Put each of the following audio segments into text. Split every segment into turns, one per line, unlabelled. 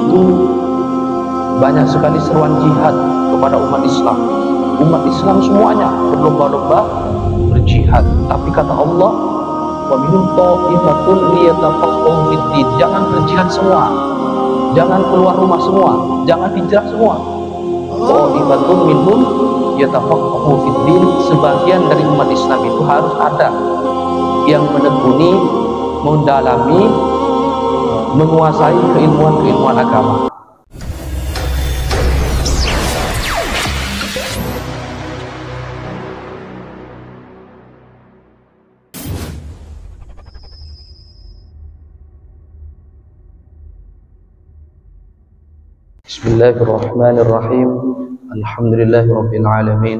begitu banyak sekali seruan jihad kepada umat Islam. Umat Islam semuanya berlomba-lomba berjihad. Tapi kata Allah, wa minhum ta'ifatun liyatafaqahu fid-din. Jangan berjihad semua, jangan keluar rumah semua, jangan hijrah semua. Ta'ifatun minhum yatafaqahu fid-din. Sebagian dari umat Islam itu harus ada yang menekuni, mendalami, menguasai keilmuan agama. Bismillahirrahmanirrahim. Alhamdulillahirabbil alamin.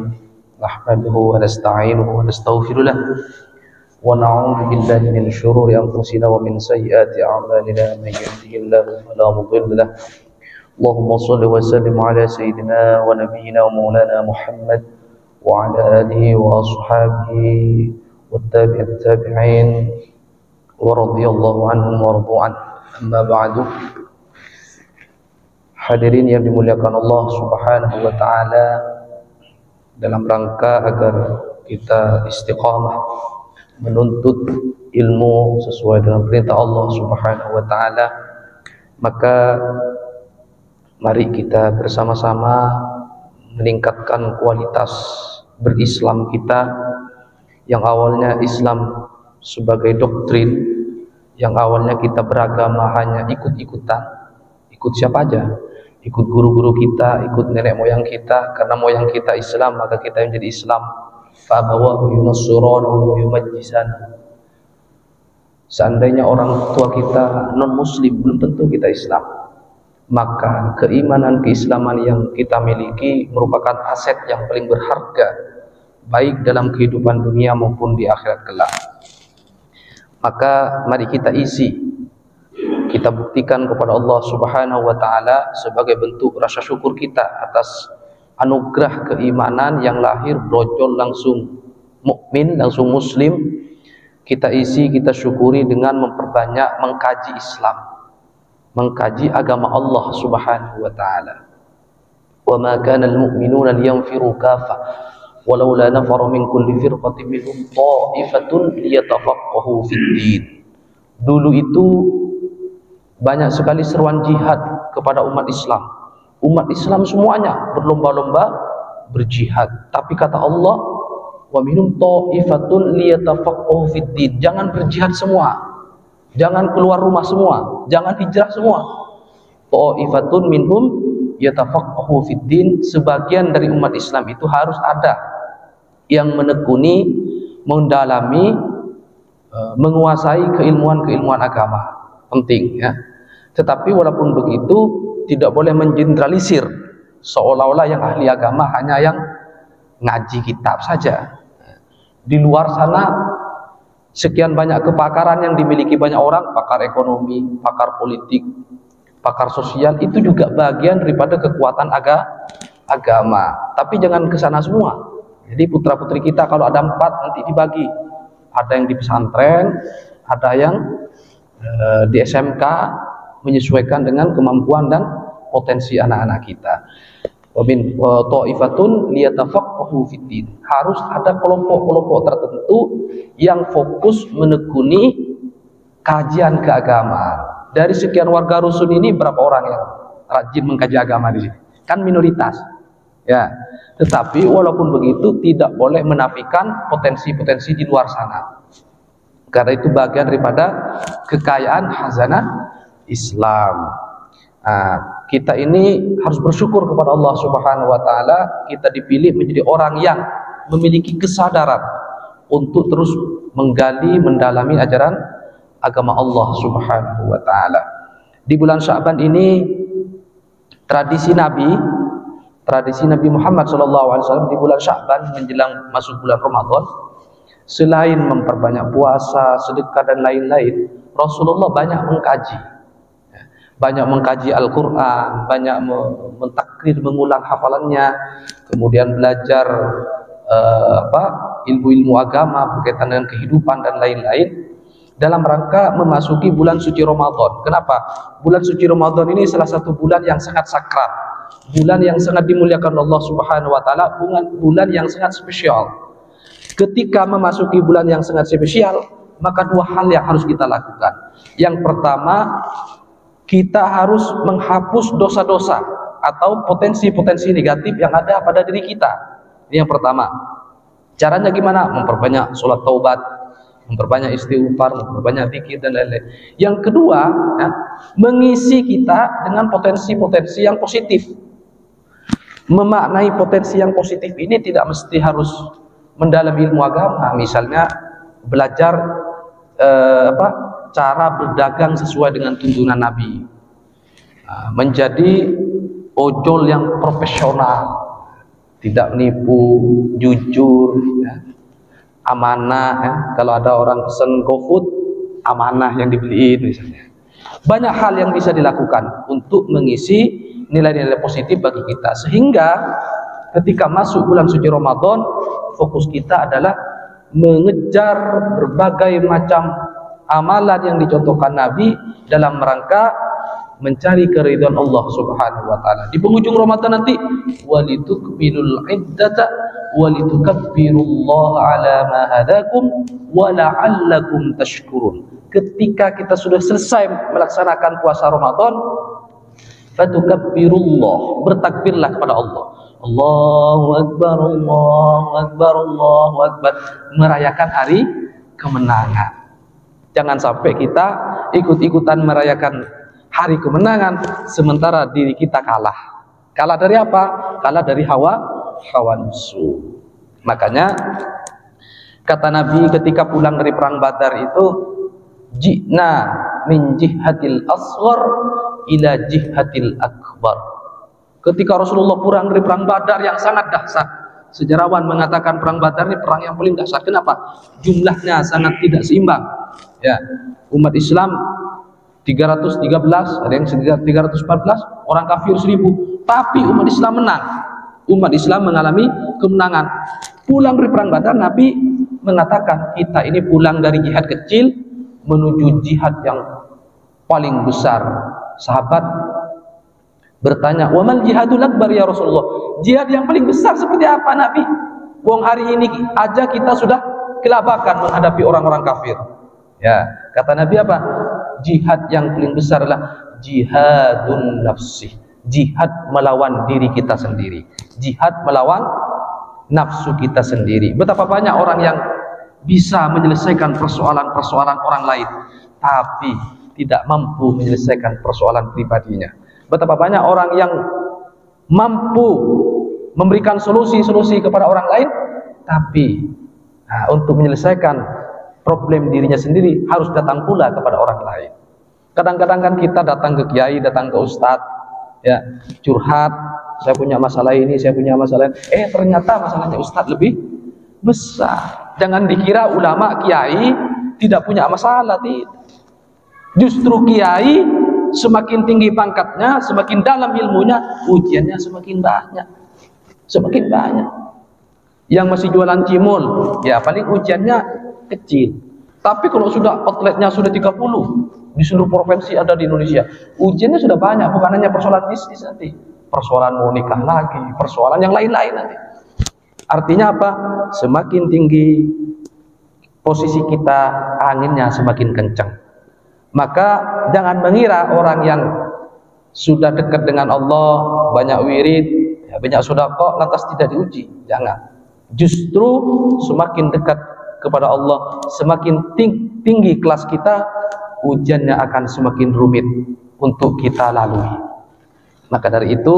Nahmaduhu wa nasta'inuhu wa nastaghfiruh wa na'udzu billahi min shururi anfusina wa min sayyiati a'malina. May yahdihillahu fala mudilla lahu. Allahumma shalli wa sallim ala sayyidina wa nabiyyina wa maulana Muhammad wa ala alihi wa ashabihi wat tabi'in wa radhiyallahu anhum wa radu an. Amma ba'du. Hadirin yang dimuliakan Allah Subhanahu wa taala, dalam rangka agar kita istiqamah menuntut ilmu sesuai dengan perintah Allah Subhanahu wa taala, maka mari kita bersama-sama meningkatkan kualitas berislam kita. Yang awalnya Islam sebagai doktrin, yang awalnya kita beragama hanya ikut-ikutan, ikut siapa aja, ikut guru-guru kita, ikut nenek moyang kita, karena moyang kita Islam maka kita menjadi Islam. Fa'abawahu yunassiranahu wa yumajjisanahu. Seandainya orang tua kita non muslim, belum tentu kita Islam. Maka keimanan, keislaman yang kita miliki merupakan aset yang paling berharga, baik dalam kehidupan dunia maupun di akhirat kelak. Maka mari kita isi, kita buktikan kepada Allah Subhanahu wa taala sebagai bentuk rasa syukur kita atas anugerah keimanan yang lahir brojol langsung mukmin, langsung muslim. Kita isi, kita syukuri dengan memperbanyak mengkaji Islam, mengkaji agama Allah Subhanahu wa taala. Wa ma kana al-mu'minuna liyanfiru kaffah walaula nafara min kulli firqatin minhum ta'ifatun liyatafaqahu fid-din. Dulu itu banyak sekali seruan jihad kepada umat Islam. Umat Islam semuanya berlomba-lomba berjihad. Tapi kata Allah, wa minhum ta'ifatun liyatafaqahu fid-din. Jangan berjihad semua, jangan keluar rumah semua, jangan hijrah semua. Ta'ifatun minhum yatafaqahu fid-din. Sebagian dari umat Islam itu harus ada yang menekuni, mendalami, menguasai keilmuan agama. Penting ya. Tetapi walaupun begitu tidak boleh mengeneralisir seolah-olah yang ahli agama hanya yang ngaji kitab saja. Di luar sana sekian banyak kepakaran yang dimiliki banyak orang, pakar ekonomi, pakar politik, pakar sosial, itu juga bagian daripada kekuatan agama. Tapi jangan ke sana semua. Jadi putra-putri kita kalau ada 4 nanti dibagi. Ada yang di pesantren, ada yang di SMK, menyesuaikan dengan kemampuan dan potensi anak-anak kita. Wa min ta'ifatun liyatafaqahu fid-din. Harus ada kelompok-kelompok tertentu yang fokus menekuni kajian keagamaan. Dari sekian warga rusun ini berapa orang yang rajin mengkaji agama di sini? Kan minoritas. Ya. Tetapi walaupun begitu tidak boleh menafikan potensi-potensi di luar sana. Karena itu bagian daripada kekayaan khazanah Islam. Nah, kita ini harus bersyukur kepada Allah Subhanahu wa taala, kita dipilih menjadi orang yang memiliki kesadaran untuk terus menggali, mendalami ajaran agama Allah Subhanahu wa taala. Di bulan Sya'ban ini tradisi Nabi Muhammad SAW di bulan Sya'ban menjelang masuk bulan Ramadan, selain memperbanyak puasa, sedekah dan lain-lain, Rasulullah banyak mengkaji Al-Quran, banyak mentakrir, mengulang hafalannya, kemudian belajar ilmu-ilmu agama berkaitan dengan kehidupan dan lain-lain. dalam rangka memasuki bulan suci Ramadan. Kenapa? Bulan suci Ramadan ini salah satu bulan yang sangat sakral, bulan yang sangat dimuliakan Allah Subhanahu wa taala, bulan yang sangat spesial. Ketika memasuki bulan yang sangat spesial, maka dua hal yang harus kita lakukan. Yang pertama, kita harus menghapus dosa-dosa atau potensi-potensi negatif yang ada pada diri kita. Ini yang pertama. Caranya gimana? Memperbanyak sholat taubat, memperbanyak istighfar, memperbanyak zikir dan lain-lain. Yang kedua, ya, mengisi kita dengan potensi-potensi yang positif. Memaknai potensi yang positif ini tidak mesti harus mendalami ilmu agama. Misalnya belajar cara berdagang sesuai dengan tuntunan Nabi, menjadi ojol yang profesional, tidak menipu, jujur, ya, amanah, ya. Kalau ada orang pesen GoFood, amanah yang dibeliin misalnya. Banyak hal yang bisa dilakukan untuk mengisi nilai-nilai positif bagi kita, sehingga ketika masuk bulan suci Ramadan, fokus kita adalah mengejar berbagai macam amalan yang dicontohkan Nabi dalam rangka mencari keridhaan Allah Subhanahu wa taala. Di penghujung Ramadan nanti, walitukmilul iddata walitukabbirullaha ala ma hadakum wa la'allakum tashkurun. Ketika kita sudah selesai melaksanakan puasa Ramadan, fatukabbirullah, bertakbirlah kepada Allah. Allahu akbar, Allahu akbar, Allahu akbar, merayakan hari kemenangan. Jangan sampai kita ikut-ikutan merayakan hari kemenangan sementara diri kita kalah. Kalah dari apa? Kalah dari hawa nafsu. Makanya kata Nabi ketika pulang dari perang Badar itu, ji'na min jihatil asghar ila jihatil akbar. Ketika Rasulullah pulang dari perang Badar yang sangat dahsyat, sejarawan mengatakan perang Badar ini perang yang paling dahsyat. Kenapa? Jumlahnya sangat tidak seimbang. Ya, umat Islam 313, ada yang 314, orang kafir 1000, tapi umat Islam menang. Umat Islam mengalami kemenangan. Pulang dari perang Badar, Nabi mengatakan kita ini pulang dari jihad kecil menuju jihad yang paling besar. Sahabat bertanya, "Wa mal jihadul akbar ya Rasulullah?" Jihad yang paling besar seperti apa Nabi? Wong hari ini aja kita sudah kelabakan menghadapi orang-orang kafir. Ya, kata Nabi apa? Jihad yang paling besar adalah jihadun nafsi. Jihad melawan diri kita sendiri. Jihad melawan nafsu kita sendiri. Betapa banyak orang yang bisa menyelesaikan persoalan-persoalan orang lain, tapi tidak mampu menyelesaikan persoalan pribadinya. Betapa banyak orang yang mampu memberikan solusi-solusi kepada orang lain, tapi untuk menyelesaikan problem dirinya sendiri harus datang pula kepada orang lain. Kadang-kadang kan kita datang ke kiai, datang ke ustadz, ya, curhat, saya punya masalah ini, saya punya masalah ini. Ternyata masalahnya ustadz lebih besar. Jangan dikira ulama kiai tidak punya masalah, tidak. Justru kiai semakin tinggi pangkatnya, semakin dalam ilmunya, ujiannya semakin banyak. Semakin banyak. Yang masih jualan cimol, ya paling ujiannya kecil. Tapi kalau sudah outletnya sudah 30 di seluruh provinsi ada di Indonesia, ujiannya sudah banyak, bukan hanya persoalan bisnis nanti, persoalan mau nikah lagi, persoalan yang lain-lain nanti. Artinya apa? Semakin tinggi posisi kita, anginnya semakin kencang. Maka jangan mengira orang yang sudah dekat dengan Allah, banyak wirid, ya, banyak sedekah, lantas tidak diuji. Jangan. Justru semakin dekat kepada Allah, semakin tinggi kelas kita, ujiannya akan semakin rumit untuk kita lalui. Maka dari itu,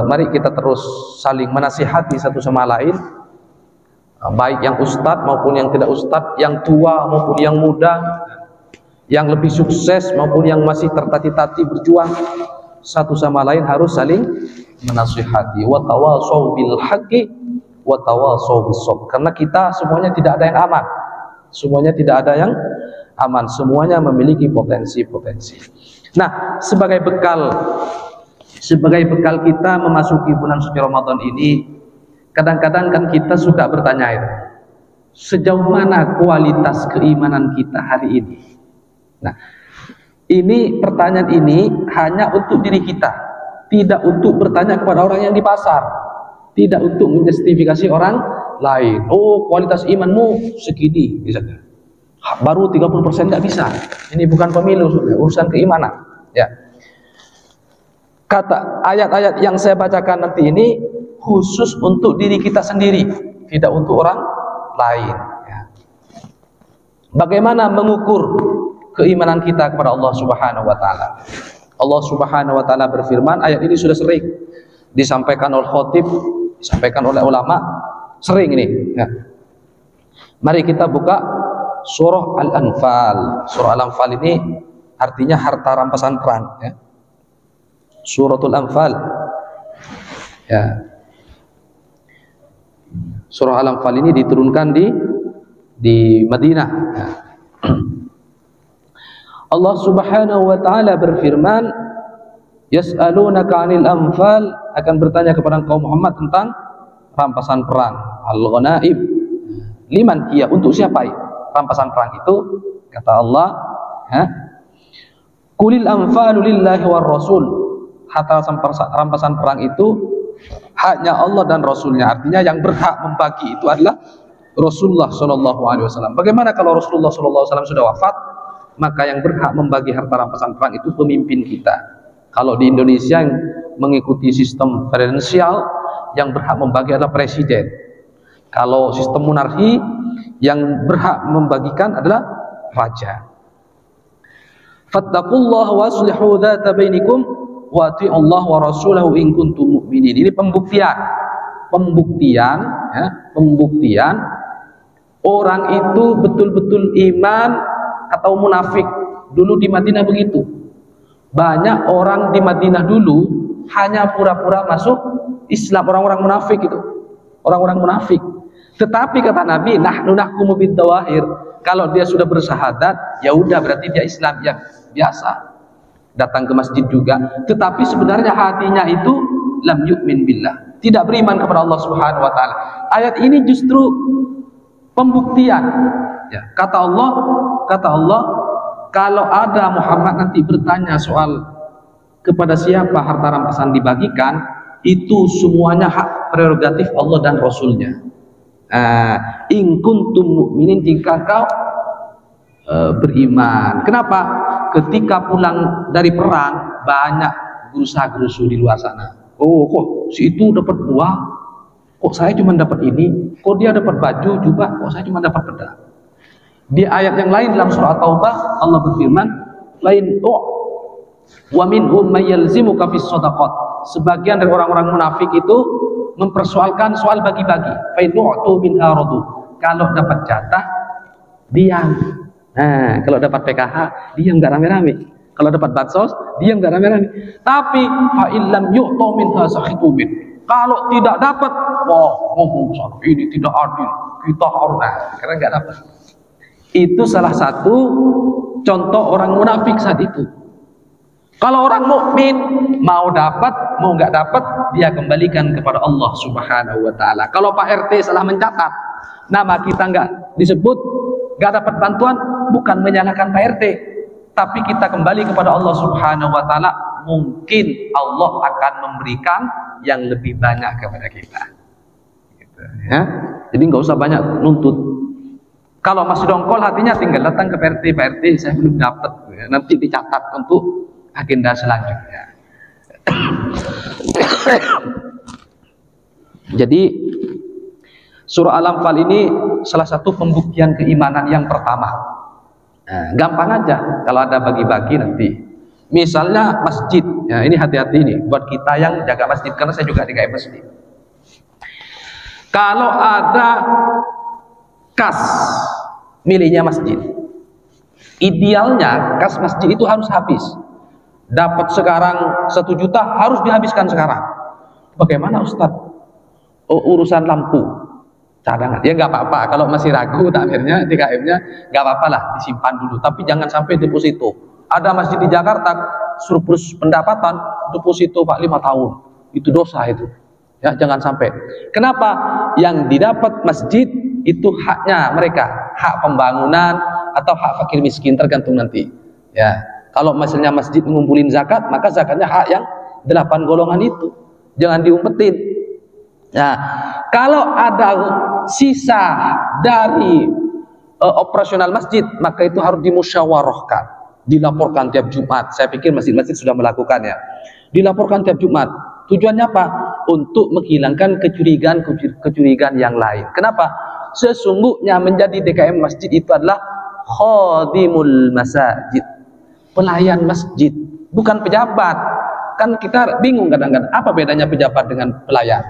mari kita terus saling menasihati satu sama lain, baik yang ustadz maupun yang tidak ustadz, yang tua maupun yang muda, yang lebih sukses maupun yang masih tertati-tati berjuang, satu sama lain harus saling menasihati. Wa tawasau bil haqqi wa tawasau bis sabr. Karena kita semuanya tidak ada yang aman. Semuanya tidak ada yang aman. Semuanya memiliki potensi-potensi. Nah, sebagai bekal kita memasuki bulan suci Ramadan ini, kadang-kadang kan kita suka bertanya itu, sejauh mana kualitas keimanan kita hari ini. Nah, ini pertanyaan ini hanya untuk diri kita, tidak untuk bertanya kepada orang yang di pasar, tidak untuk menjustifikasi orang lain. Oh, kualitas imanmu segini misalnya, baru 30% nggak bisa. Ini bukan pemilu, urusan keimanan. Ya, kata ayat-ayat yang saya bacakan nanti ini khusus untuk diri kita sendiri, tidak untuk orang lain. Ya. Bagaimana mengukur keimanan kita kepada Allah Subhanahu wa taala? Allah Subhanahu wa taala berfirman, ayat ini sudah sering disampaikan oleh khatib, disampaikan oleh ulama, sering ini. Ya. Mari kita buka surah Al-Anfal. Surah Al-Anfal ini artinya harta rampasan perang. Ya. Suratul Anfal. Ya. Surah Al-Anfal ini diturunkan di Madinah. Ya. Allah Subhanahu wa taala berfirman, yas'alunaka 'anil anfal, akan bertanya kepada kaum Muhammad tentang rampasan perang. Al-ghanaim. Liman hiya, untuk siapa rampasan perang itu? Kata Allah, ha? Qulil anfalu lillahi war rasul. Harta rampasan perang itu haknya Allah dan Rasulnya. Artinya yang berhak membagi itu adalah Rasulullah Shallallahu Alaihi Wasallam. Bagaimana kalau Rasulullah Shallallahu Alaihi Wasallam sudah wafat? Maka yang berhak membagi harta rampasan perang itu pemimpin kita. Kalau di Indonesia yang mengikuti sistem presidensial, yang berhak membagi adalah presiden. Kalau sistem monarki, yang berhak membagikan adalah raja. Fattaqullaha waslihu dzata bainikum wa ati'ullaha wa rasulahu in kuntum mu'minin. Ini pembuktian ya, pembuktian orang itu betul-betul iman atau munafik. Dulu di Madinah begitu. Banyak orang di Madinah dulu hanya pura-pura masuk Islam, orang-orang munafik itu. Orang-orang munafik. Tetapi kata Nabi, nahnu nahkumu bid-dawahir. Kalau dia sudah bersyahadat, ya udah berarti dia Islam yang biasa. Datang ke masjid juga, tetapi sebenarnya hatinya itu lam yu'min billah. Tidak beriman kepada Allah Subhanahu wa taala. Ayat ini justru pembuktian. Ya, kata Allah, kalau ada Muhammad nanti bertanya soal kepada siapa harta rampasan dibagikan, itu semuanya hak prerogatif Allah dan Rasulnya. In kuntum mu'minin, jika kau beriman. Kenapa? Ketika pulang dari perang banyak gerusa-gerusu di luar sana. Oh, kok si itu dapat buah, kok saya cuma dapat ini, kok dia dapat baju jubah, kok saya cuma dapat pedang. Di ayat yang lain dalam surah Taubah Allah berfirman, lain wa minhum may yalzimuka fis shadaqat. Sebagian dari orang-orang munafik itu mempersoalkan soal bagi-bagi. Fa in'tu minha radu. Kalau dapat jatah diam. Nah, kalau dapat PKH diam, nggak rame-rame. Kalau dapat bansos diam, nggak rame-rame. Tapi fa illam yu'tu minha sakhitu min. Kalau tidak dapat, wah, ngomong ini tidak adil, kita harus, karena nggak dapat. Itu salah satu contoh orang munafik saat itu. Kalau orang mukmin mau dapat, mau nggak dapat, dia kembalikan kepada Allah Subhanahu wa taala. Kalau Pak RT salah mencatat, nama kita nggak disebut, nggak dapat bantuan, bukan menyalahkan Pak RT, tapi kita kembali kepada Allah Subhanahu wa taala. Mungkin Allah akan memberikan yang lebih banyak kepada kita. Gitu, ya. Jadi nggak usah banyak nuntut. Kalau masih dongkol hatinya, tinggal datang ke Pak RT, saya belum dapat, nanti dicatat untuk agenda selanjutnya. Jadi surah Al-Anfal ini salah satu pembuktian keimanan yang pertama. Gampang aja kalau ada bagi-bagi nanti. Misalnya masjid, ya ini hati-hati ini buat kita yang jaga masjid, karena saya juga jaga masjid. Kalau ada kas miliknya masjid, idealnya kas masjid itu harus habis. Dapat sekarang 1 juta harus dihabiskan sekarang. Bagaimana Ustadz? Urusan lampu cadangan, ya nggak apa-apa. Kalau masih ragu takmirnya, DKM-nya, nggak apa-apa lah, disimpan dulu. Tapi jangan sampai deposito. Ada masjid di Jakarta surplus pendapatan, deposito Pak 5 tahun, itu dosa itu. Ya, jangan sampai. Kenapa? Yang didapat masjid itu haknya mereka, hak pembangunan atau hak fakir miskin tergantung nanti. Ya, kalau misalnya masjid ngumpulin zakat, maka zakatnya hak yang 8 golongan itu, jangan diumpetin. Nah, kalau ada sisa dari operasional masjid, maka itu harus dimusyawarahkan, dilaporkan tiap Jumat. Saya pikir masjid-masjid sudah melakukannya. Dilaporkan tiap Jumat. Tujuannya apa? Untuk menghilangkan kecurigaan yang lain. Kenapa? Sesungguhnya menjadi DKM masjid itu adalah khadimul masajid, pelayan masjid, bukan pejabat. Kan kita bingung kadang-kadang, apa bedanya pejabat dengan pelayan?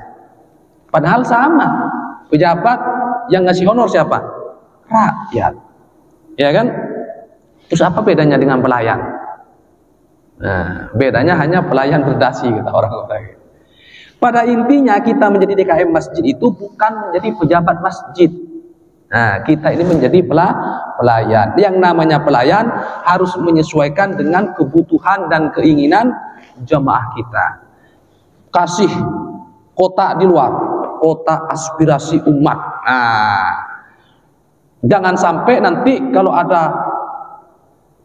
Padahal sama. Pejabat yang ngasih honor siapa? Rakyat. Ya kan? Terus apa bedanya dengan pelayan? Nah, bedanya hanya pelayan berdasi, kata orang-orang. Pada intinya kita menjadi DKM masjid itu bukan menjadi pejabat masjid. Nah, kita ini menjadi pelayan. Yang namanya pelayan harus menyesuaikan dengan kebutuhan dan keinginan jamaah kita. Kasih kotak di luar, kotak aspirasi umat. Nah, jangan sampai nanti kalau ada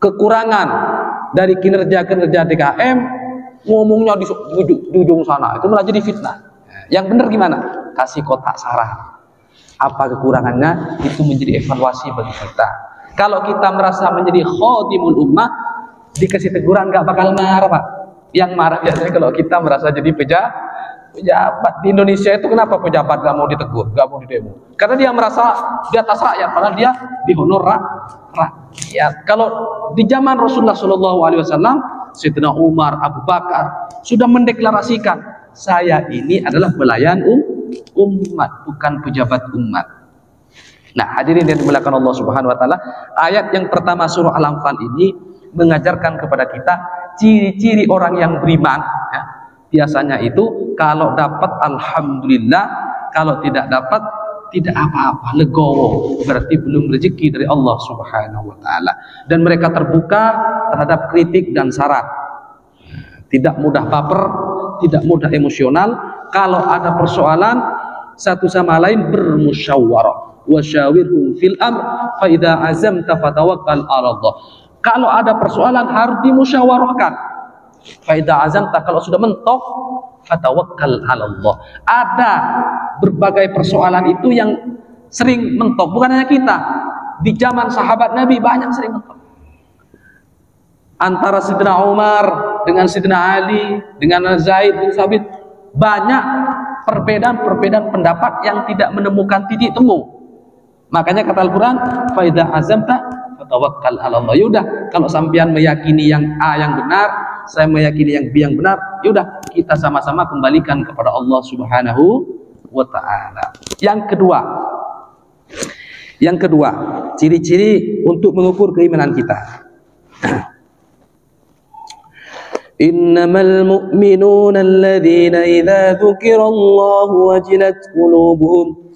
kekurangan dari kinerja-kinerja DKM, ngomongnya di ujung sana, itu malah jadi fitnah. Yang benar gimana? Kasih kotak saran. Apa kekurangannya, itu menjadi evaluasi bagi kita. Kalau kita merasa menjadi khadimul ummah, dikasih teguran nggak bakal marah, Pak. Yang marah biasanya kalau kita merasa jadi pejabat. Di Indonesia itu kenapa pejabat nggak mau ditegur, nggak mau didemo? Karena dia merasa di atas rakyat, padahal dia dihonor rakyat. Kalau di zaman Rasulullah SAW, Sayyidina Umar, Abu Bakar sudah mendeklarasikan, saya ini adalah pelayan umat, bukan pejabat umat. Nah, hadirin yang dimuliakan Allah Subhanahu wa taala, ayat yang pertama surah Al-Anfal ini mengajarkan kepada kita ciri-ciri orang yang beriman, ya. Biasanya itu kalau dapat alhamdulillah, kalau tidak dapat tidak apa-apa, legowo, berarti belum rezeki dari Allah Subhanahu wa taala. Dan mereka terbuka terhadap kritik dan saran. Tidak mudah baper, tidak mudah emosional. Kalau ada persoalan, satu sama lain bermusyawarah. Wasyawirhum fil amr fa idza azamta fatawakkal 'ala Allah. Kalau ada persoalan harus dimusyawarahkan. Fa idza azamta, kalau sudah mentok, fatawakkal 'ala Allah. Ada berbagai persoalan itu yang sering mentok, bukan hanya kita. Di zaman sahabat Nabi banyak sering mentok. Antara Sayyidina Umar dengan Sayyidina Ali, dengan Zaid bin Sabit, banyak perbedaan pendapat yang tidak menemukan titik temu. Makanya kata Al-Quran, fa idza azamta fatawakkal 'ala Allah. Yaudah, kalau sampean meyakini yang A yang benar, saya meyakini yang B yang benar, yaudah kita sama-sama kembalikan kepada Allah Subhanahu wa ta'ala. Yang kedua, ciri-ciri untuk mengukur keimanan kita. Innamal mu'minuna alladhina idza dzukirallahu wajilat qulubuhum.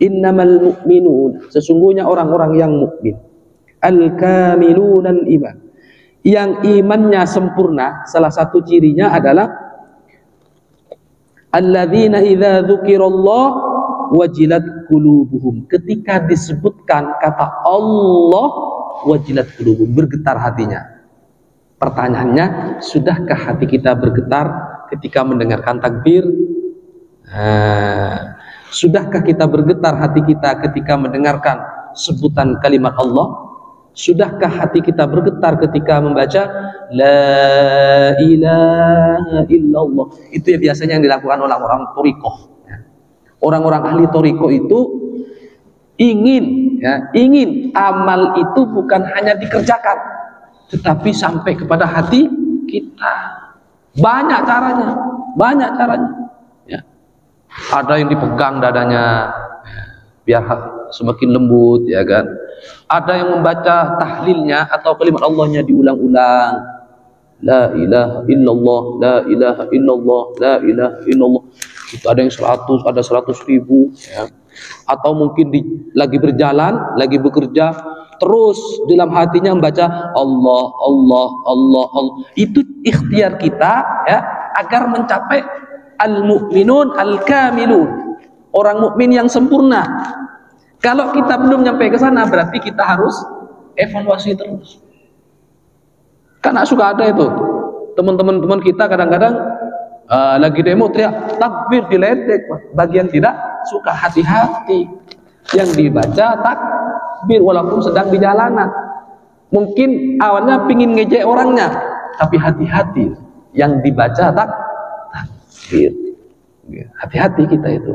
Innamal mu'minun, sesungguhnya orang-orang yang mukmin, al-kamilunal iman, yang imannya sempurna. Salah satu cirinya adalah alladzina idza dzukirallah wajilat qulubuhum. Ketika disebutkan kata Allah, wajilat qulubuhum, bergetar hatinya. Pertanyaannya, sudahkah hati kita bergetar ketika mendengarkan takbir? Sudahkah kita bergetar hati kita ketika mendengarkan sebutan kalimat Allah? Sudahkah hati kita bergetar ketika membaca La ilaha illallah? Itu ya biasanya yang dilakukan oleh orang Thariqah. Orang-orang ahli Thariqah itu ingin amal itu bukan hanya dikerjakan, tetapi sampai kepada hati kita. Banyak caranya. Ya. Ada yang dipegang dadanya, biar semakin lembut, ya kan. Ada yang membaca tahlilnya atau kalimat Allahnya diulang-ulang. La ilaha illallah, la ilaha illallah, la ilaha illallah. Itu ada yang 100, ada 100.000, ya. Atau mungkin lagi berjalan, lagi bekerja, terus dalam hatinya membaca Allah, Allah, Allah, Allah. Itu ikhtiar kita, ya, agar mencapai al-mu'minun al-kamilun, orang mukmin yang sempurna. Kalau kita belum nyampe ke sana, berarti kita harus evaluasi terus. Karena suka ada itu teman-teman kita kadang-kadang lagi demo teriak takbir diledek, bagian tidak suka. Hati-hati, yang dibaca takbir walaupun sedang di jalanan. Mungkin awalnya pingin ngejek orangnya, tapi hati-hati, yang dibaca takbir. Hati-hati kita itu.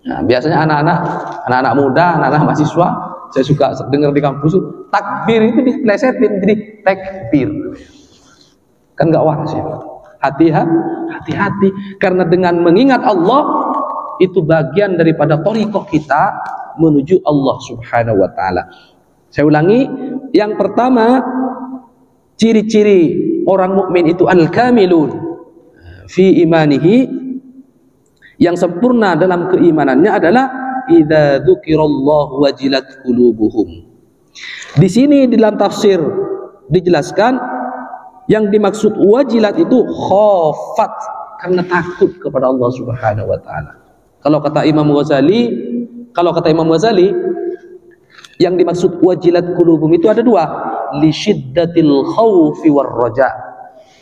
Nah, biasanya anak-anak muda, anak-anak mahasiswa, saya suka dengar di kampus, takbir itu diplesetin jadi takbir. Kan nggak waras ya. Hati-hati, karena dengan mengingat Allah itu bagian daripada thariqah kita menuju Allah Subhanahu wa taala. Saya ulangi, yang pertama ciri-ciri orang mukmin itu al-kamilun fi imanihi, yang sempurna dalam keimanannya adalah idza dzukirallahu wajilat qulubuhum. Di sini di dalam tafsir dijelaskan yang dimaksud wajilat itu khafat, karena takut kepada Allah Subhanahu wa taala. Kalau kata Imam Ghazali, yang dimaksud wajilat qulubuhum itu ada dua, li syiddatil khaufi war raja.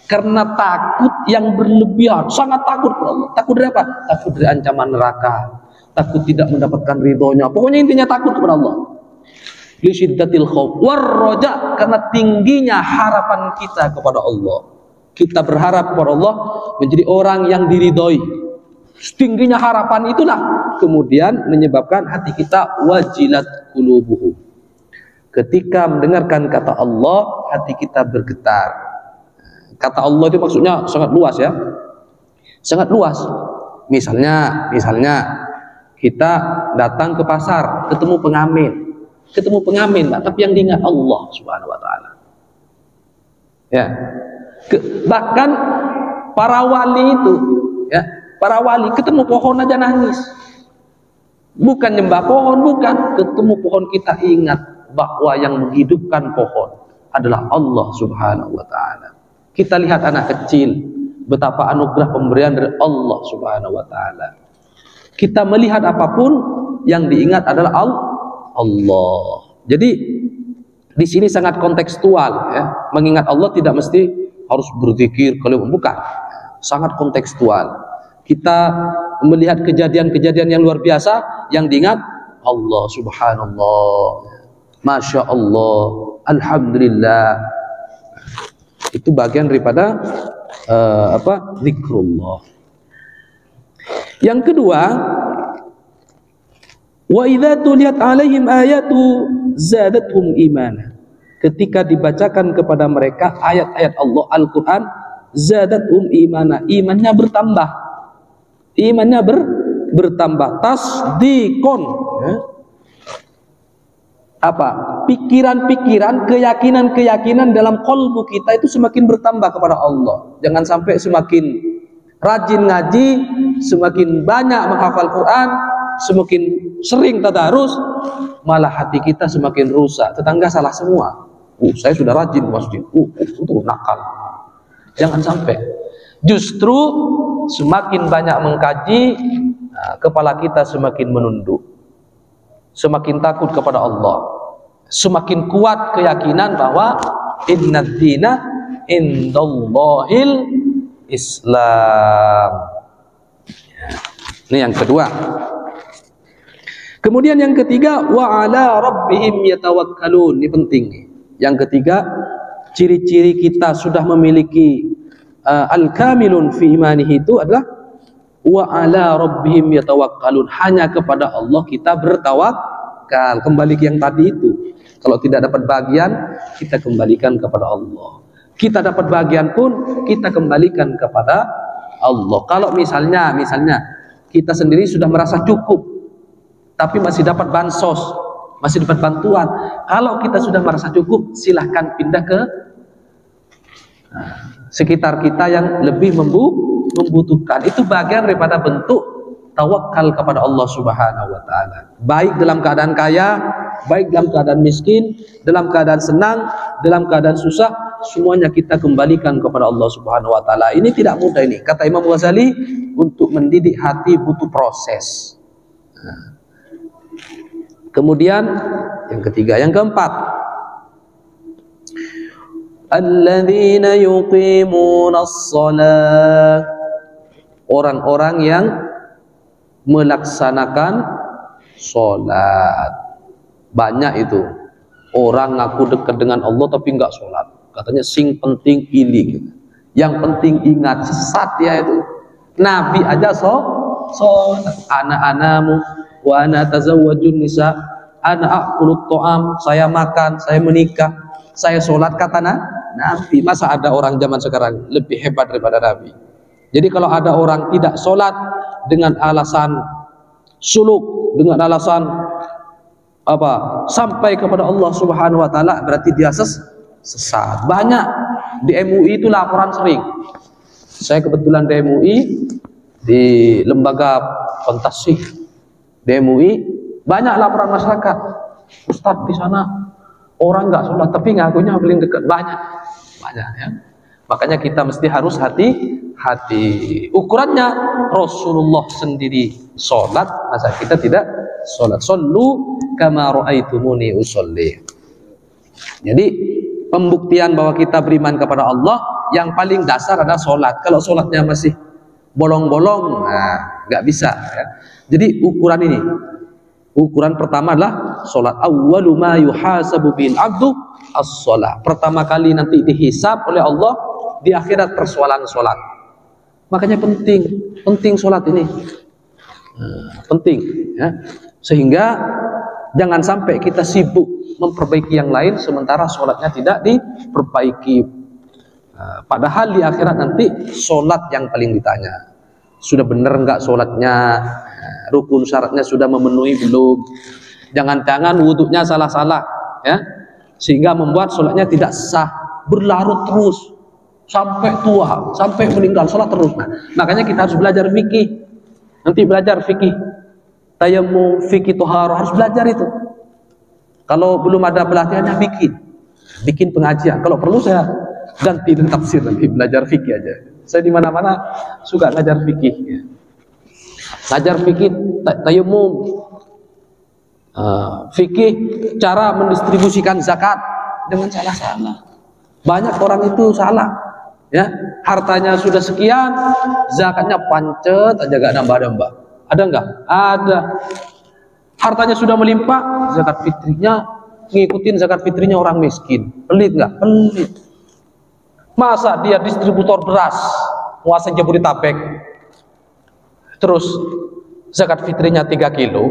Karena takut yang berlebihan, sangat takut kepada Allah. Takut dari apa? Takut dari ancaman neraka, takut tidak mendapatkan ridhonya. Pokoknya intinya takut kepada Allah. Li syiddatil khauf war raja, karena tingginya harapan kita kepada Allah. Kita berharap kepada Allah menjadi orang yang diridhoi. Tingginya harapan itulah kemudian menyebabkan hati kita wajilat qulubuhum. Ketika mendengarkan kata Allah, hati kita bergetar. Kata Allah itu maksudnya sangat luas ya, sangat luas. Misalnya kita datang ke pasar, ketemu pengamen, tapi yang diingat Allah Subhanahu wa taala. Ya, bahkan para wali itu, ya, para wali ketemu pohon aja nangis. Bukan nyembah pohon, bukan, ketemu pohon kita ingat bahwa yang menghidupkan pohon adalah Allah Subhanahu wa taala. Kita lihat anak kecil, betapa anugerah pemberian dari Allah Subhanahu wa taala. Kita melihat apapun yang diingat adalah Allah. Jadi di sini sangat kontekstual ya. Mengingat Allah tidak mesti harus berzikir kalau bukan. Sangat kontekstual. Kita melihat kejadian-kejadian yang luar biasa, yang diingat Allah Subhanallah, Masya Allah, Alhamdulillah. Itu bagian daripada zikrullah. Yang kedua, wa idza tuliyat alaihim ayatu zadatuhum imana. Ketika dibacakan kepada mereka ayat-ayat Allah Al-Qur'an, zadatuhum imana, imannya bertambah. Imannya bertambah. Tasdiqon, ya. Apa? Pikiran-pikiran, keyakinan-keyakinan dalam qalbu kita itu semakin bertambah kepada Allah. Jangan sampai semakin rajin ngaji, semakin banyak menghafal Quran, semakin sering tadarus, malah hati kita semakin rusak. Tetangga salah semua. Saya sudah rajin masjid. Itu nakal. Jangan sampai. Justru semakin banyak mengkaji, kepala kita semakin menunduk. Semakin takut kepada Allah, semakin kuat keyakinan bahwa innad dina indallahil Islam. Ini yang kedua. Kemudian yang ketiga, wa ala rabbihim yatawakkalun. Ini penting. Yang ketiga, ciri-ciri kita sudah memiliki al-kamilun fi imanihi itu adalah wa ala rabbihim yatawakkalun, hanya kepada Allah kita bertawakal. Kembali ke yang tadi itu, kalau tidak dapat bagian kita kembalikan kepada Allah, kita dapat bagian pun kita kembalikan kepada Allah. Kalau misalnya kita sendiri sudah merasa cukup tapi masih dapat bansos, masih dapat bantuan, kalau kita sudah merasa cukup, silahkan pindah ke sekitar kita yang lebih membutuhkan. Itu bagian daripada bentuk tawakal kepada Allah Subhanahu wa taala. Baik dalam keadaan kaya, baik dalam keadaan miskin, dalam keadaan senang, dalam keadaan susah, semuanya kita kembalikan kepada Allah Subhanahu wa taala. Ini tidak mudah ini. Kata Imam Ghazali, untuk mendidik hati butuh proses. Kemudian yang ketiga, yang keempat, alladzina yuqimunas shalah, orang-orang yang melaksanakan sholat. Banyak itu orang ngaku dekat dengan Allah tapi enggak sholat, katanya sing penting iling, yang penting ingat. Sesat ya itu. Nabi aja sholat. Ana-anamu wa ana tazawwajun nisa, ana akulut to'am, saya makan, saya menikah, saya sholat, kata Nabi. Masa ada orang zaman sekarang lebih hebat daripada Nabi? Jadi kalau ada orang tidak sholat dengan alasan suluk, dengan alasan apa, sampai kepada Allah Subhanahu wa taala, berarti dia sesat. Banyak di MUI itu laporan sering. Saya kebetulan di MUI, di lembaga pentasih di MUI, banyak laporan masyarakat. Ustadz, di sana orang nggak sholat tapi ngakunya paling dekat. Banyak ya. Makanya kita mesti harus hati-hati. Ukurannya Rasulullah sendiri sholat, masa kita tidak sholat? Shollu kama ra'aitumuni usolli. Jadi pembuktian bahwa kita beriman kepada Allah yang paling dasar adalah sholat. Kalau sholatnya masih bolong-bolong, nah nggak bisa ya. Jadi ukuran ini, ukuran pertama adalah sholat. Awwalu ma yuhasabu bil abdu as-sholat. Pertama kali nanti dihisab oleh Allah di akhirat persoalan sholat. Makanya penting sholat ini, penting ya. Sehingga jangan sampai kita sibuk memperbaiki yang lain sementara sholatnya tidak diperbaiki. Padahal di akhirat nanti sholat yang paling ditanya. Sudah benar enggak sholatnya? Rukun syaratnya sudah memenuhi belum? Jangan-jangan wudhunya salah-salah ya, sehingga membuat sholatnya tidak sah, berlarut terus sampai tua, sampai meninggal sholat terus. Nah, makanya kita harus belajar fikih. Nanti belajar fikih tayammum, fikih tohara, harus belajar itu. Kalau belum ada pelatihannya, bikin pengajian. Kalau perlu saya ganti dengan tafsir, nanti belajar fikih aja. Saya di mana-mana suka ngajar fikih ya. Ngajar fikih tayammum, fikih cara mendistribusikan zakat dengan salah-salah. Banyak orang itu salah ya, hartanya sudah sekian, zakatnya pancet aja, gak nambah-nambah. Ada enggak? Ada. Hartanya sudah melimpah, zakat fitrinya ngikutin zakat fitrinya orang miskin. Pelit enggak? Pelit. Masa dia distributor beras, nguasain Jabodetabek, terus zakat fitrinya 3 kilo,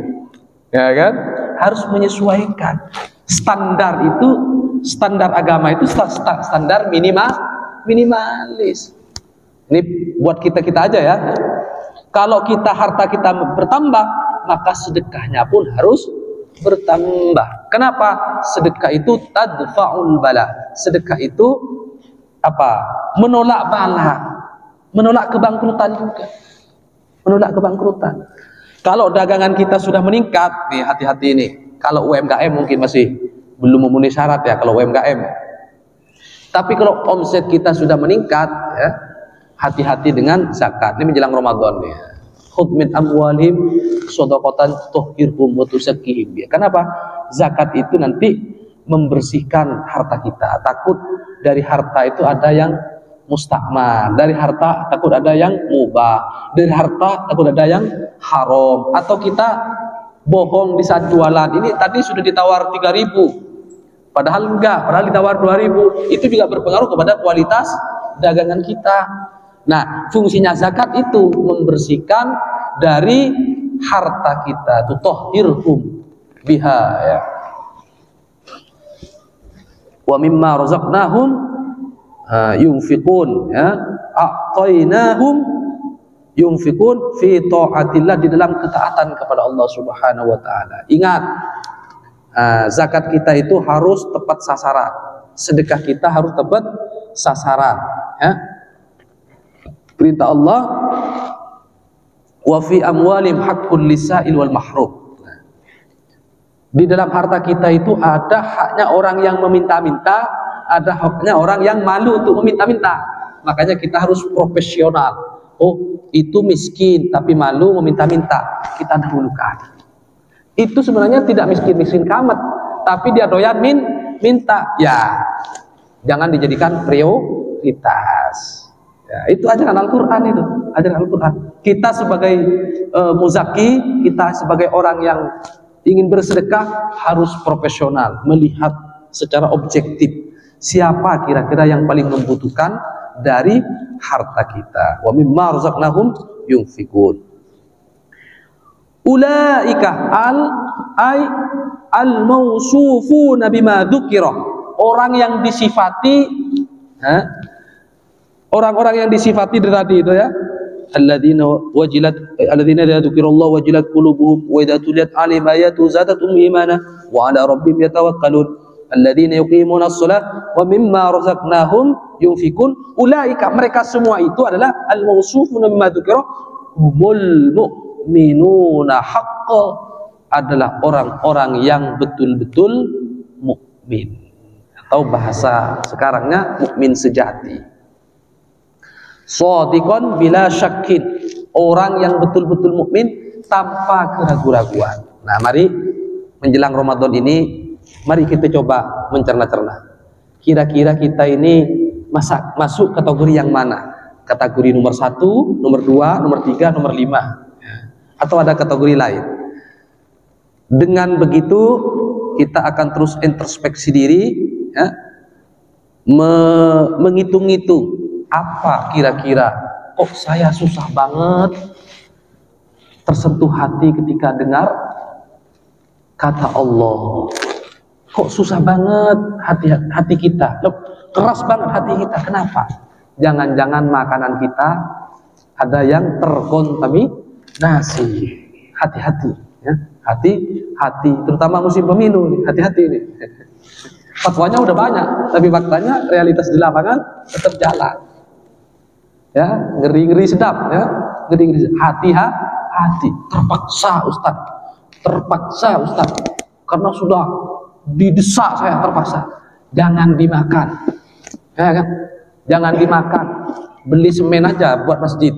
ya kan? Harus menyesuaikan. Standar itu, standar agama itu standar minimalis. Ini buat kita aja ya. Kalau harta kita bertambah, maka sedekahnya pun harus bertambah. Kenapa? Sedekah itu tadfa'ul bala. Sedekah itu apa? Menolak bala, menolak kebangkrutan juga. Menolak kebangkrutan. Kalau dagangan kita sudah meningkat, nih hati-hati ini. Kalau UMKM mungkin masih belum memenuhi syarat ya, kalau UMKM. Tapi kalau omset kita sudah meningkat ya, hati-hati dengan zakat. Ini menjelang Ramadan ya. Khudh min amwalihim shadaqatan tuhhirhum wa tuzakkihim. Kenapa? Zakat itu nanti membersihkan harta kita. Takut dari harta itu ada yang mustakmal, dari harta takut ada yang mubah, dari harta takut ada yang haram, atau kita bohong di saat jualan. Ini tadi sudah ditawar 3.000, padahal enggak, padahal ditawar 2.000. Itu juga berpengaruh kepada kualitas dagangan kita. Nah, fungsinya zakat itu membersihkan dari harta kita, tutahhirhum biha ya. Wa mimma razaqnahum yunfiqun ya, a'tainahum yunfiqun fi ta'atillah, di dalam ketaatan kepada Allah Subhanahu wa taala. Ingat, zakat kita itu harus tepat sasaran. Sedekah kita harus tepat sasaran ya. Perintah Allah, wa fi amwalim haqqul lisail wal mahrum. Di dalam harta kita itu ada haknya orang yang meminta-minta, ada haknya orang yang malu untuk meminta-minta. Makanya kita harus profesional. Oh, itu miskin tapi malu meminta-minta, kita dahulukan. Itu sebenarnya tidak miskin-miskin kamet, tapi dia doyan minta. Ya, jangan dijadikan prioritas. Ya, itu ajaran Al-Quran itu, ajaran Al-Quran. Kita sebagai muzaki, kita sebagai orang yang ingin bersedekah harus profesional, melihat secara objektif siapa kira-kira yang paling membutuhkan dari harta kita. Wa mimma razaqnahum yunfikun. Ulaika al-mausufuna bima dzukira. Orang yang disifati, orang-orang yang disifati tadi itu ya. Alladzina idza dzukirallahu wajilat qulubuhum wa idza tuliyat 'alaihim ayatu zadatuhum imana wa 'ala rabbihim yatawakkalun. Alladzina yuqimuna as-shalah wa mimma razaqnahum yunfikun. Ulaika, mereka semua itu adalah al-mausufuna bima dzukira humul mu'minuna haqqa, adalah orang-orang yang betul-betul mukmin, atau bahasa sekarangnya mukmin sejati. Shadiqan bila syakkin, orang yang betul-betul mukmin tanpa keraguan-raguan. Nah, mari menjelang Ramadan ini, mari kita coba mencerna-cerna. Kira-kira kita ini masuk kategori yang mana? Kategori nomor 1, nomor 2, nomor 3, nomor 5, atau ada kategori lain? Dengan begitu kita akan terus introspeksi diri, ya, menghitung-hitung apa kira-kira kok saya susah banget tersentuh hati ketika dengar kata Allah. Kok susah banget hati kita, keras banget hati kita. Kenapa? Jangan-jangan makanan kita ada yang terkontaminasi. Hati-hati, ya. Hati-hati, terutama musim pemilu nih, hati-hati nih. Fatwanya udah banyak, tapi faktanya realitas di lapangan tetap jalan. Ya, ngeri-ngeri sedap, ya. Ngeri-ngeri sedap. Hati-hati, terpaksa Ustaz, karena sudah didesak saya, terpaksa. Jangan dimakan, ya kan? Jangan dimakan. Beli semen aja buat masjid.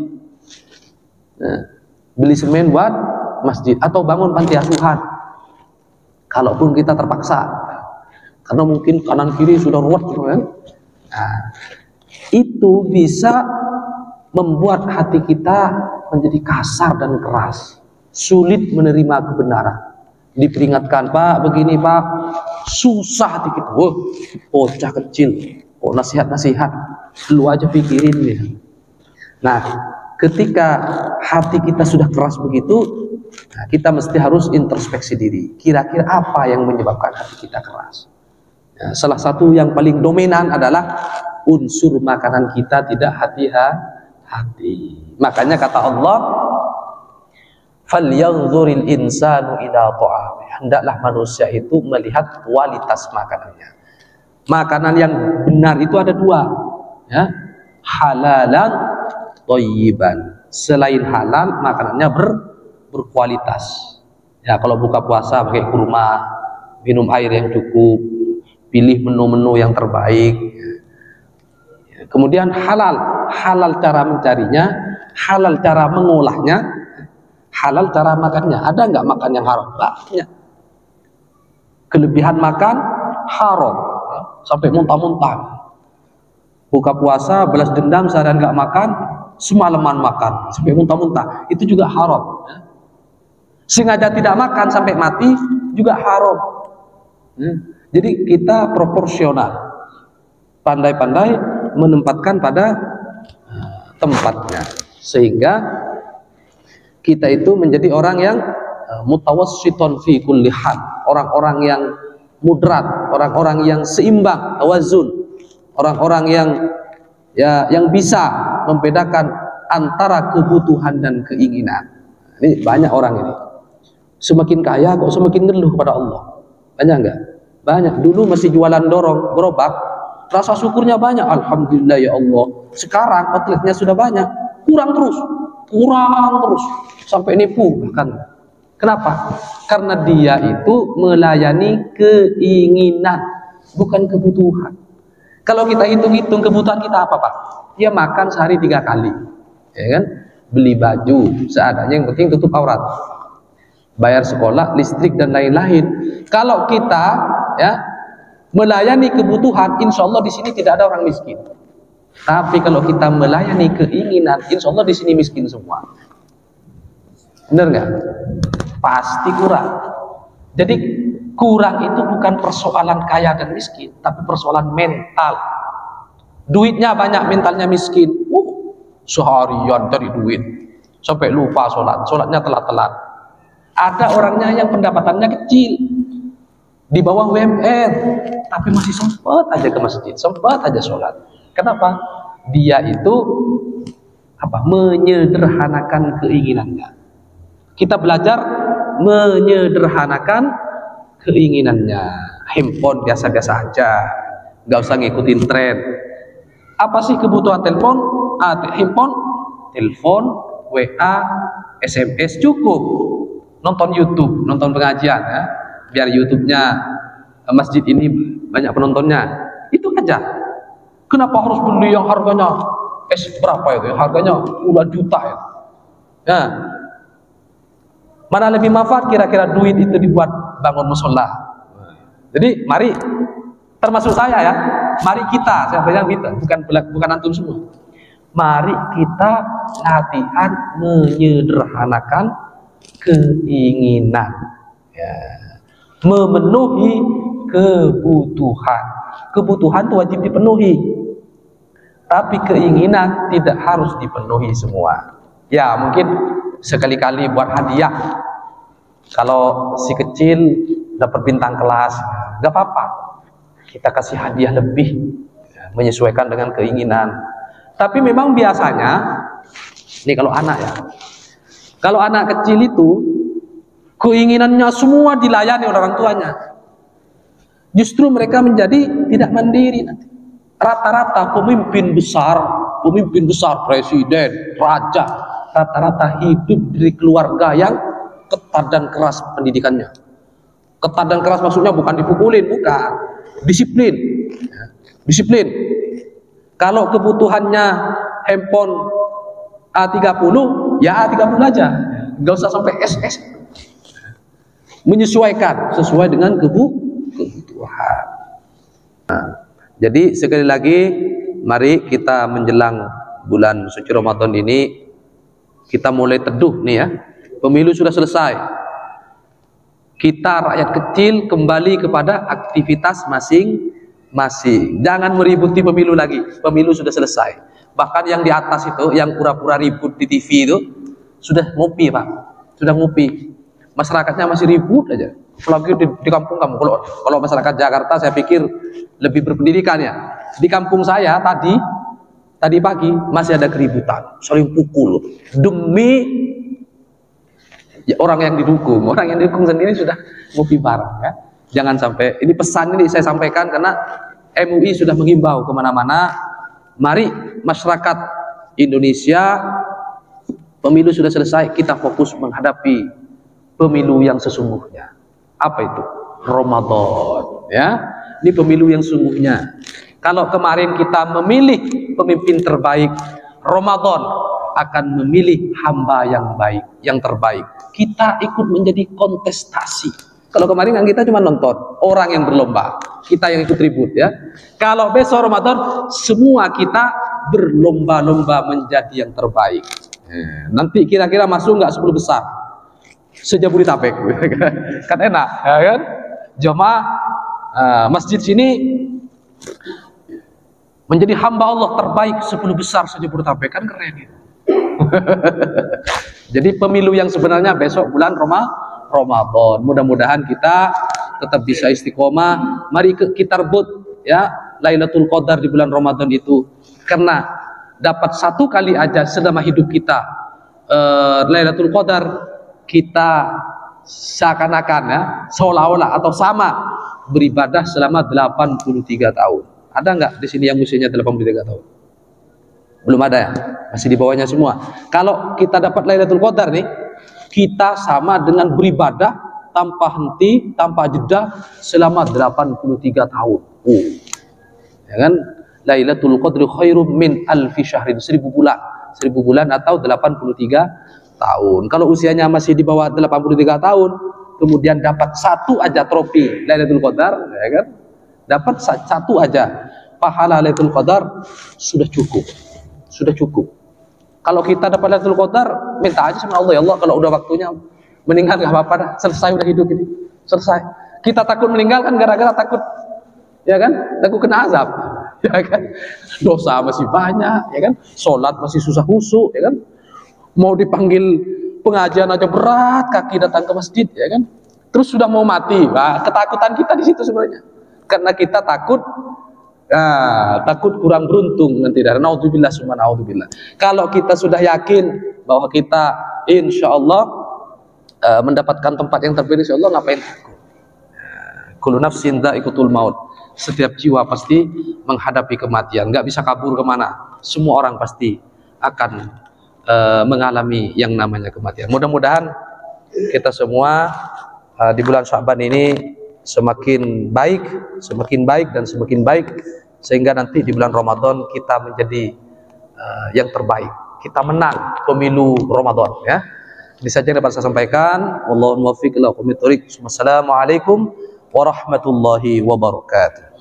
Nah, beli semen buat masjid atau bangun panti asuhan. Kalaupun kita terpaksa, karena mungkin kanan kiri sudah ruwet, kan? Nah, itu bisa membuat hati kita menjadi kasar dan keras, sulit menerima kebenaran. Diperingatkan, Pak, begini Pak, susah hati kita. Bocah kecil, nasihat-nasihat, lu aja pikirin ya. Nah, ketika hati kita sudah keras begitu, nah, kita mesti harus introspeksi diri. Kira-kira apa yang menyebabkan hati kita keras? Nah, salah satu yang paling dominan adalah unsur makanan kita tidak hati-hati. Makanya kata Allah, falyanzuril insanu ila ta'amih. Hendaklah manusia itu melihat kualitas makanannya. Makanan yang benar itu ada dua, ya. Halalan thayyiban. Selain halal, makanannya berkualitas. Ya, kalau buka puasa pakai kurma, minum air yang cukup, pilih menu-menu yang terbaik. Kemudian halal cara mencarinya, halal cara mengolahnya, halal cara makannya. Ada nggak makan yang haram? Banyak. Kelebihan makan haram, sampai muntah-muntah. Buka puasa, balas dendam, seharian nggak makan, semalaman makan, sampai muntah-muntah. Itu juga haram. Sengaja tidak makan sampai mati juga haram. Jadi kita proporsional, pandai-pandai menempatkan pada tempatnya, sehingga kita itu menjadi orang yang mutawassiton fi kulli hal, orang-orang yang mudrat, orang-orang yang seimbang, tawazun, orang-orang yang bisa membedakan antara kebutuhan dan keinginan. Ini banyak orang ini. Semakin kaya kok semakin ngeluh kepada Allah. Banyak enggak? Banyak. Dulu masih jualan dorong, gerobak, rasa syukurnya banyak. Alhamdulillah ya Allah. Sekarang outletnya sudah banyak, kurang terus, sampai nipu bahkan. Kenapa? Karena dia itu melayani keinginan, bukan kebutuhan. Kalau kita hitung-hitung kebutuhan kita apa, Pak? Dia makan sehari 3 kali, ya kan? Beli baju seadanya, yang penting tutup aurat. bayar sekolah, listrik dan lain-lain. Kalau kita ya melayani kebutuhan, insya Allah di sini tidak ada orang miskin. Tapi kalau kita melayani keinginan, insya Allah di sini miskin semua. Benar nggak? Pasti kurang. Jadi kurang itu bukan persoalan kaya dan miskin, tapi persoalan mental. Duitnya banyak, mentalnya miskin. Seharian cari duit sampai lupa sholat, sholatnya telat-telat. Ada orangnya yang pendapatannya kecil, di bawah UMR, tapi masih sempat aja ke masjid, sempat aja sholat. Kenapa? Dia itu menyederhanakan keinginannya. Kita belajar menyederhanakan keinginannya. Handphone biasa-biasa aja, nggak usah ngikutin tren. Apa sih kebutuhan telepon? Handphone, telepon, WA, SMS cukup. Nonton YouTube, nonton pengajian ya, biar YouTube-nya masjid ini banyak penontonnya. Itu aja. Kenapa harus beli yang harganya berapa itu? Harganya puluhan juta ya. Nah, mana lebih manfaat kira-kira duit itu dibuat bangun musola. Jadi mari, termasuk saya ya, mari kita, saya bilang kita, bukan antum semua. Mari kita latihan menyederhanakan keinginan, ya. Memenuhi kebutuhan. Kebutuhan itu wajib dipenuhi, tapi keinginan tidak harus dipenuhi semua. Ya mungkin sekali-kali buat hadiah. Kalau si kecil dapat bintang kelas, gak apa-apa, kita kasih hadiah lebih, menyesuaikan dengan keinginan. Tapi memang biasanya, ini kalau anak ya, kalau anak kecil itu keinginannya semua dilayani oleh orang tuanya, justru mereka menjadi tidak mandiri nanti. Rata-rata pemimpin besar, presiden, raja, rata-rata hidup dari keluarga yang ketat dan keras pendidikannya. Ketat dan keras maksudnya bukan dipukulin, bukan, disiplin. Disiplin. Kalau kebutuhannya handphone A30, ya A30 aja, nggak usah sampai SS. Menyesuaikan sesuai dengan kebutuhan. Nah, jadi sekali lagi, mari kita menjelang bulan suci Ramadan ini, kita mulai teduh nih ya. Pemilu sudah selesai. Kita rakyat kecil kembali kepada aktivitas masing-masing. Jangan meributi pemilu lagi. Pemilu sudah selesai. Bahkan yang di atas itu, yang pura-pura ribut di TV itu, sudah ngopi Pak. Sudah ngopi. Masyarakatnya masih ribut aja. Apalagi di kampung kamu. Kalau masyarakat Jakarta saya pikir lebih berpendidikan ya. Di kampung saya tadi pagi masih ada keributan, saling pukul demi ya, orang yang didukung sendiri sudah ngopi bareng ya. Jangan sampai, ini pesan ini saya sampaikan karena MUI sudah menghimbau kemana-mana. Mari masyarakat Indonesia, pemilu sudah selesai, kita fokus menghadapi pemilu yang sesungguhnya. Apa itu? Ramadan ya. Ini pemilu yang sesungguhnya. Kalau kemarin kita memilih pemimpin terbaik, Ramadan akan memilih hamba yang baik, yang terbaik. Kita ikut menjadi kontestasi. Kalau kemarin kan kita cuma nonton, orang yang berlomba, kita yang ikut ribut ya. Kalau besok Ramadan, semua kita berlomba-lomba menjadi yang terbaik. Nanti kira-kira masuk nggak 10 besar? Se-Jabodetabek, kan enak, ya kan? Jemaah masjid sini menjadi hamba Allah terbaik 10 besar se-Jabodetabek, kan keren ya. Jadi pemilu yang sebenarnya besok bulan Ramadan. Mudah-mudahan kita tetap bisa istiqomah. Mari kita rebut ya Lailatul Qadar di bulan Ramadan itu, karena dapat satu kali aja selama hidup kita Lailatul Qadar, kita seakan-akan ya, seolah-olah atau sama beribadah selama 83 tahun. Ada nggak di sini yang usianya 83 tahun? Belum ada ya? Masih di bawahnya semua. Kalau kita dapat Lailatul Qadar nih, kita sama dengan beribadah tanpa henti, tanpa jeda selama 83 tahun. Ya kan? Lailatul Qadri khairum min alfi syahrin, 1000 bulan. 1000 bulan atau 83 tahun. Kalau usianya masih di bawah 83 tahun, kemudian dapat satu aja trofi Lailatul Qadar, ya kan? Dapat satu aja pahala Lailatul Qadar sudah cukup. Sudah cukup. Kalau kita dapat Lailatul Qadar, minta aja sama Allah, ya Allah kalau udah waktunya meninggal nggak apa-apa dah, selesai udah hidup ini. Selesai. Kita takut meninggal kan gara-gara takut, ya kan? Takut kena azab. Ya kan, dosa masih banyak, ya kan, sholat masih susah khusyuk, ya kan, mau dipanggil pengajian aja berat, kaki datang ke masjid, ya kan, terus sudah mau mati. Nah, ketakutan kita di situ sebenarnya, karena kita takut, takut kurang beruntung nanti. Dari naudzubillah summa naudzubillah. Kalau kita sudah yakin bahwa kita insya Allah mendapatkan tempat yang terpilih, insya Allah, ngapain takut? Kullu nafsin dha'iqatul maut. Setiap jiwa pasti menghadapi kematian, nggak bisa kabur kemana. Semua orang pasti akan mengalami yang namanya kematian. Mudah-mudahan kita semua di bulan Sya'ban ini semakin baik dan semakin baik, sehingga nanti di bulan Ramadan kita menjadi yang terbaik. Kita menang pemilu Ramadan, ya. Ini saja yang dapat saya sampaikan. Wallahu muwaffiq ila aqwamit thoriq. Wassalamualaikum warahmatullahi wabarakatuh.